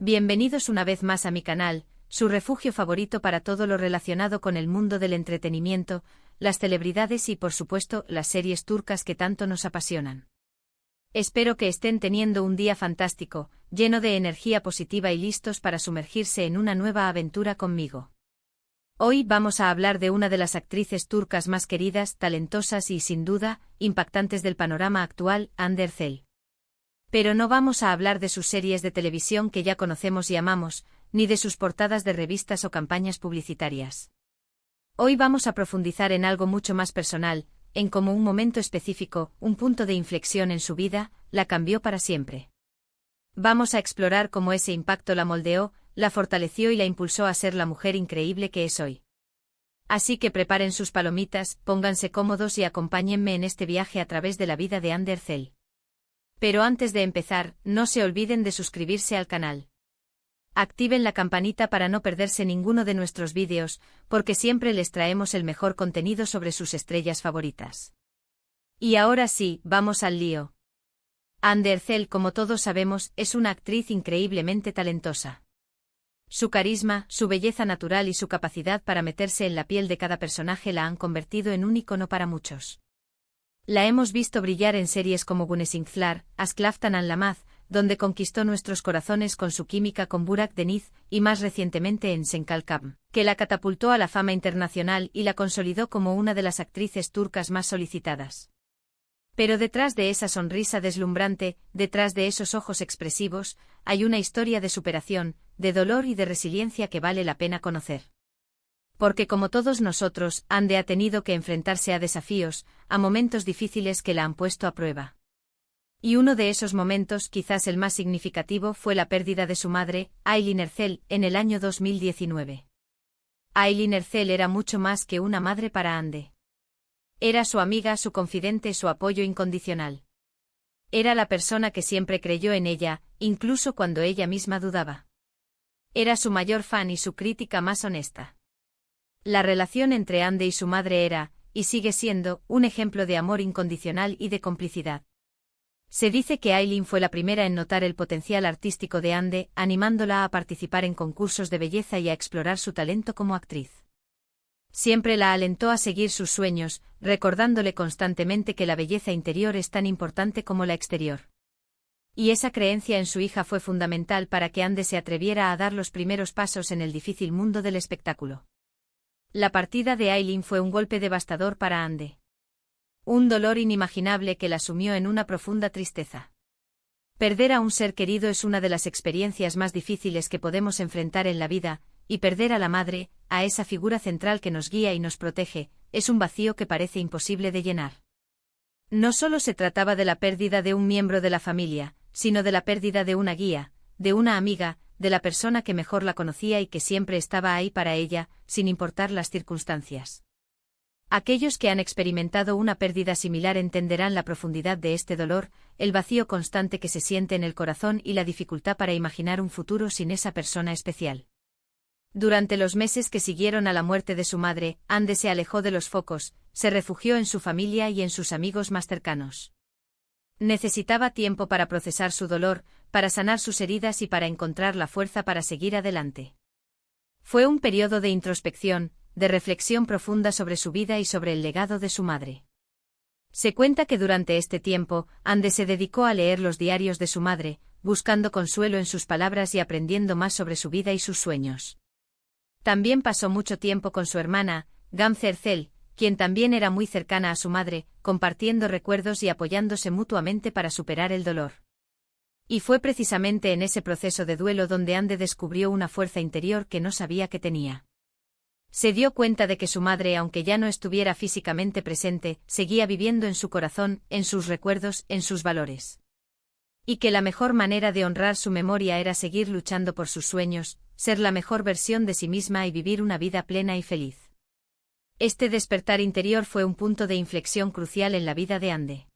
Bienvenidos una vez más a mi canal, su refugio favorito para todo lo relacionado con el mundo del entretenimiento, las celebridades y por supuesto las series turcas que tanto nos apasionan. Espero que estén teniendo un día fantástico, lleno de energía positiva y listos para sumergirse en una nueva aventura conmigo. Hoy vamos a hablar de una de las actrices turcas más queridas, talentosas y, sin duda, impactantes del panorama actual, Hande Erçel. Pero no vamos a hablar de sus series de televisión que ya conocemos y amamos, ni de sus portadas de revistas o campañas publicitarias. Hoy vamos a profundizar en algo mucho más personal, en cómo un momento específico, un punto de inflexión en su vida, la cambió para siempre. Vamos a explorar cómo ese impacto la moldeó, la fortaleció y la impulsó a ser la mujer increíble que es hoy. Así que preparen sus palomitas, pónganse cómodos y acompáñenme en este viaje a través de la vida de Hande Erçel. Pero antes de empezar, no se olviden de suscribirse al canal. Activen la campanita para no perderse ninguno de nuestros vídeos, porque siempre les traemos el mejor contenido sobre sus estrellas favoritas. Y ahora sí, vamos al lío. Hande Erçel, como todos sabemos, es una actriz increíblemente talentosa. Su carisma, su belleza natural y su capacidad para meterse en la piel de cada personaje la han convertido en un ícono para muchos. La hemos visto brillar en series como Güneşinkler, Aşk Laftan Anlamaz, donde conquistó nuestros corazones con su química con Burak Deniz, y más recientemente en Sen Kalkam, que la catapultó a la fama internacional y la consolidó como una de las actrices turcas más solicitadas. Pero detrás de esa sonrisa deslumbrante, detrás de esos ojos expresivos, hay una historia de superación, de dolor y de resiliencia que vale la pena conocer. Porque como todos nosotros, Hande ha tenido que enfrentarse a desafíos, a momentos difíciles que la han puesto a prueba. Y uno de esos momentos, quizás el más significativo, fue la pérdida de su madre, Aylin Erçel, en el año 2019. Aylin Erçel era mucho más que una madre para Hande. Era su amiga, su confidente, su apoyo incondicional. Era la persona que siempre creyó en ella, incluso cuando ella misma dudaba. Era su mayor fan y su crítica más honesta. La relación entre Hande y su madre era, y sigue siendo, un ejemplo de amor incondicional y de complicidad. Se dice que Aylin fue la primera en notar el potencial artístico de Hande, animándola a participar en concursos de belleza y a explorar su talento como actriz. Siempre la alentó a seguir sus sueños, recordándole constantemente que la belleza interior es tan importante como la exterior. Y esa creencia en su hija fue fundamental para que Hande se atreviera a dar los primeros pasos en el difícil mundo del espectáculo. La partida de Aylin fue un golpe devastador para Hande. Un dolor inimaginable que la sumió en una profunda tristeza. Perder a un ser querido es una de las experiencias más difíciles que podemos enfrentar en la vida, y perder a la madre, a esa figura central que nos guía y nos protege, es un vacío que parece imposible de llenar. No solo se trataba de la pérdida de un miembro de la familia, sino de la pérdida de una guía, de una amiga, de la persona que mejor la conocía y que siempre estaba ahí para ella, sin importar las circunstancias. Aquellos que han experimentado una pérdida similar entenderán la profundidad de este dolor, el vacío constante que se siente en el corazón y la dificultad para imaginar un futuro sin esa persona especial. Durante los meses que siguieron a la muerte de su madre, Hande se alejó de los focos, se refugió en su familia y en sus amigos más cercanos. Necesitaba tiempo para procesar su dolor, para sanar sus heridas y para encontrar la fuerza para seguir adelante. Fue un periodo de introspección, de reflexión profunda sobre su vida y sobre el legado de su madre. Se cuenta que durante este tiempo, Hande se dedicó a leer los diarios de su madre, buscando consuelo en sus palabras y aprendiendo más sobre su vida y sus sueños. También pasó mucho tiempo con su hermana, Gamze Erçel, quien también era muy cercana a su madre, compartiendo recuerdos y apoyándose mutuamente para superar el dolor. Y fue precisamente en ese proceso de duelo donde Hande descubrió una fuerza interior que no sabía que tenía. Se dio cuenta de que su madre, aunque ya no estuviera físicamente presente, seguía viviendo en su corazón, en sus recuerdos, en sus valores. Y que la mejor manera de honrar su memoria era seguir luchando por sus sueños, ser la mejor versión de sí misma y vivir una vida plena y feliz. Este despertar interior fue un punto de inflexión crucial en la vida de Hande.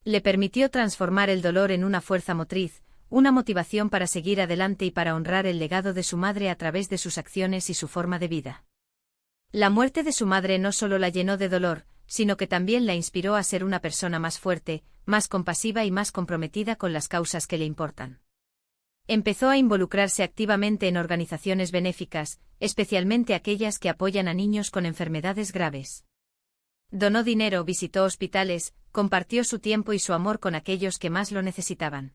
Le permitió transformar el dolor en una fuerza motriz, una motivación para seguir adelante y para honrar el legado de su madre a través de sus acciones y su forma de vida. La muerte de su madre no solo la llenó de dolor, sino que también la inspiró a ser una persona más fuerte, más compasiva y más comprometida con las causas que le importan. Empezó a involucrarse activamente en organizaciones benéficas, especialmente aquellas que apoyan a niños con enfermedades graves. Donó dinero, visitó hospitales, compartió su tiempo y su amor con aquellos que más lo necesitaban.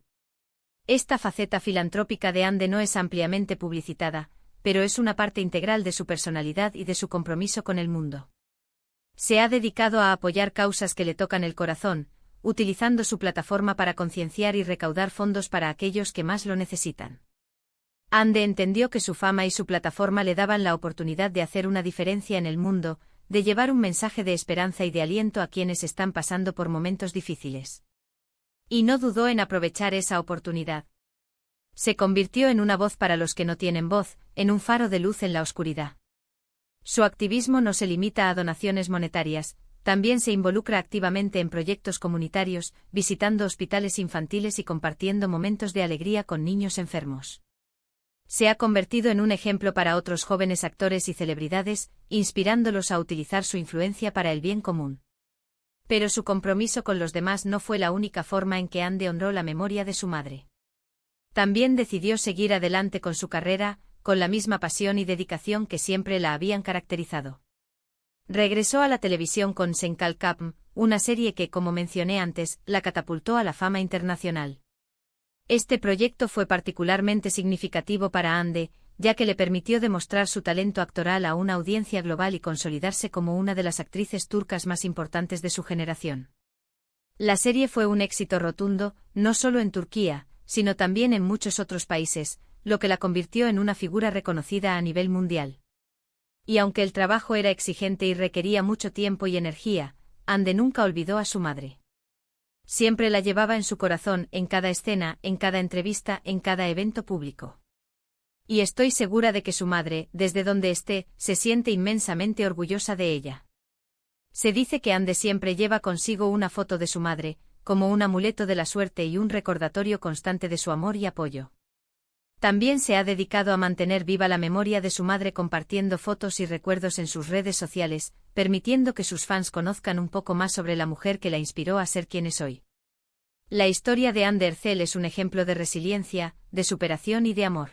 Esta faceta filantrópica de Ande no es ampliamente publicitada, pero es una parte integral de su personalidad y de su compromiso con el mundo. Se ha dedicado a apoyar causas que le tocan el corazón, utilizando su plataforma para concienciar y recaudar fondos para aquellos que más lo necesitan. Ande entendió que su fama y su plataforma le daban la oportunidad de hacer una diferencia en el mundo, de llevar un mensaje de esperanza y de aliento a quienes están pasando por momentos difíciles. Y no dudó en aprovechar esa oportunidad. Se convirtió en una voz para los que no tienen voz, en un faro de luz en la oscuridad. Su activismo no se limita a donaciones monetarias, también se involucra activamente en proyectos comunitarios, visitando hospitales infantiles y compartiendo momentos de alegría con niños enfermos. Se ha convertido en un ejemplo para otros jóvenes actores y celebridades, inspirándolos a utilizar su influencia para el bien común. Pero su compromiso con los demás no fue la única forma en que Ande honró la memoria de su madre. También decidió seguir adelante con su carrera, con la misma pasión y dedicación que siempre la habían caracterizado. Regresó a la televisión con Senkalkapm, una serie que, como mencioné antes, la catapultó a la fama internacional. Este proyecto fue particularmente significativo para Ande, ya que le permitió demostrar su talento actoral a una audiencia global y consolidarse como una de las actrices turcas más importantes de su generación. La serie fue un éxito rotundo, no solo en Turquía, sino también en muchos otros países, lo que la convirtió en una figura reconocida a nivel mundial. Y aunque el trabajo era exigente y requería mucho tiempo y energía, Ande nunca olvidó a su madre. Siempre la llevaba en su corazón, en cada escena, en cada entrevista, en cada evento público. Y estoy segura de que su madre, desde donde esté, se siente inmensamente orgullosa de ella. Se dice que Ande siempre lleva consigo una foto de su madre, como un amuleto de la suerte y un recordatorio constante de su amor y apoyo. También se ha dedicado a mantener viva la memoria de su madre compartiendo fotos y recuerdos en sus redes sociales, permitiendo que sus fans conozcan un poco más sobre la mujer que la inspiró a ser quien es hoy. La historia de Ande Erçel es un ejemplo de resiliencia, de superación y de amor.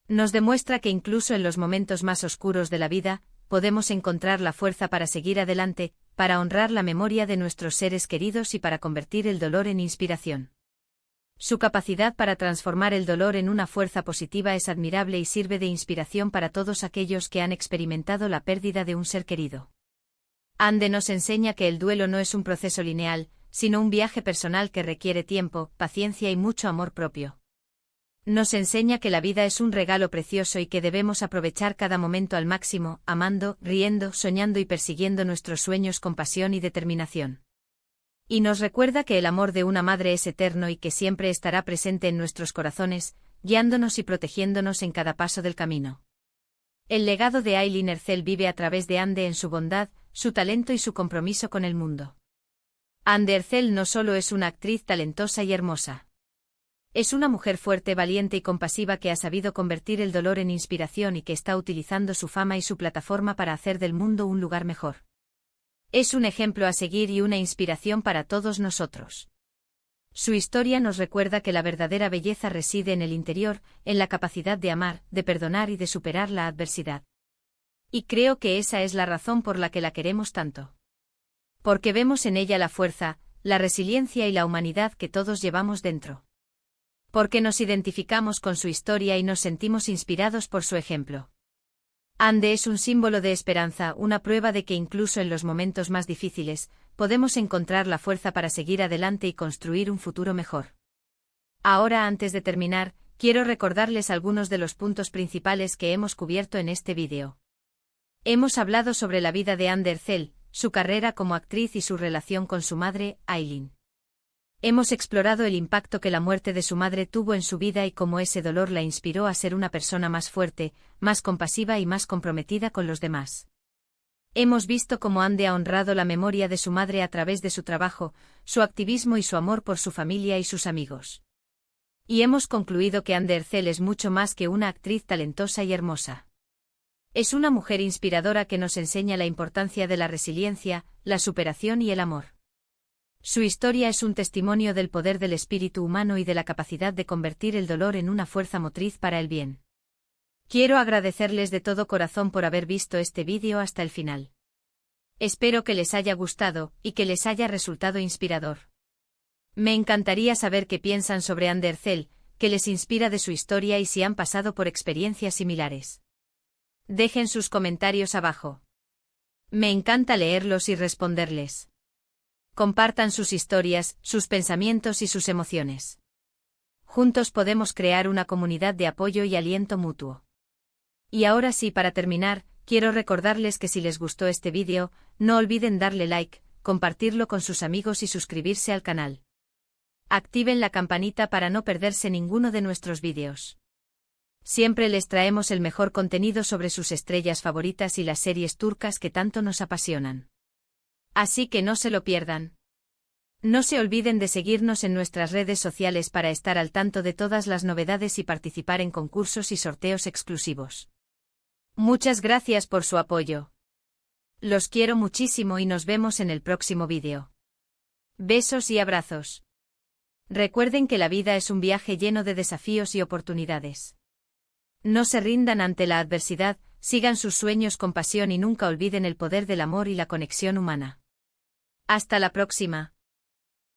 Nos demuestra que incluso en los momentos más oscuros de la vida, podemos encontrar la fuerza para seguir adelante, para honrar la memoria de nuestros seres queridos y para convertir el dolor en inspiración. Su capacidad para transformar el dolor en una fuerza positiva es admirable y sirve de inspiración para todos aquellos que han experimentado la pérdida de un ser querido. Ande nos enseña que el duelo no es un proceso lineal, sino un viaje personal que requiere tiempo, paciencia y mucho amor propio. Nos enseña que la vida es un regalo precioso y que debemos aprovechar cada momento al máximo, amando, riendo, soñando y persiguiendo nuestros sueños con pasión y determinación. Y nos recuerda que el amor de una madre es eterno y que siempre estará presente en nuestros corazones, guiándonos y protegiéndonos en cada paso del camino. El legado de Aylin Erçel vive a través de Ande en su bondad, su talento y su compromiso con el mundo. Ande Erçel no solo es una actriz talentosa y hermosa. Es una mujer fuerte, valiente y compasiva que ha sabido convertir el dolor en inspiración y que está utilizando su fama y su plataforma para hacer del mundo un lugar mejor. Es un ejemplo a seguir y una inspiración para todos nosotros. Su historia nos recuerda que la verdadera belleza reside en el interior, en la capacidad de amar, de perdonar y de superar la adversidad. Y creo que esa es la razón por la que la queremos tanto. Porque vemos en ella la fuerza, la resiliencia y la humanidad que todos llevamos dentro. Porque nos identificamos con su historia y nos sentimos inspirados por su ejemplo. Ande es un símbolo de esperanza, una prueba de que incluso en los momentos más difíciles, podemos encontrar la fuerza para seguir adelante y construir un futuro mejor. Ahora, antes de terminar, quiero recordarles algunos de los puntos principales que hemos cubierto en este vídeo. Hemos hablado sobre la vida de Ande Erçel, su carrera como actriz y su relación con su madre, Aylin. Hemos explorado el impacto que la muerte de su madre tuvo en su vida y cómo ese dolor la inspiró a ser una persona más fuerte, más compasiva y más comprometida con los demás. Hemos visto cómo Ande ha honrado la memoria de su madre a través de su trabajo, su activismo y su amor por su familia y sus amigos. Y hemos concluido que Ande Erçel es mucho más que una actriz talentosa y hermosa. Es una mujer inspiradora que nos enseña la importancia de la resiliencia, la superación y el amor. Su historia es un testimonio del poder del espíritu humano y de la capacidad de convertir el dolor en una fuerza motriz para el bien. Quiero agradecerles de todo corazón por haber visto este vídeo hasta el final. Espero que les haya gustado y que les haya resultado inspirador. Me encantaría saber qué piensan sobre Undercell, qué les inspira de su historia y si han pasado por experiencias similares. Dejen sus comentarios abajo. Me encanta leerlos y responderles. Compartan sus historias, sus pensamientos y sus emociones. Juntos podemos crear una comunidad de apoyo y aliento mutuo. Y ahora sí, para terminar, quiero recordarles que si les gustó este vídeo, no olviden darle like, compartirlo con sus amigos y suscribirse al canal. Activen la campanita para no perderse ninguno de nuestros vídeos. Siempre les traemos el mejor contenido sobre sus estrellas favoritas y las series turcas que tanto nos apasionan. Así que no se lo pierdan. No se olviden de seguirnos en nuestras redes sociales para estar al tanto de todas las novedades y participar en concursos y sorteos exclusivos. Muchas gracias por su apoyo. Los quiero muchísimo y nos vemos en el próximo vídeo. Besos y abrazos. Recuerden que la vida es un viaje lleno de desafíos y oportunidades. No se rindan ante la adversidad, sigan sus sueños con pasión y nunca olviden el poder del amor y la conexión humana. Hasta la próxima.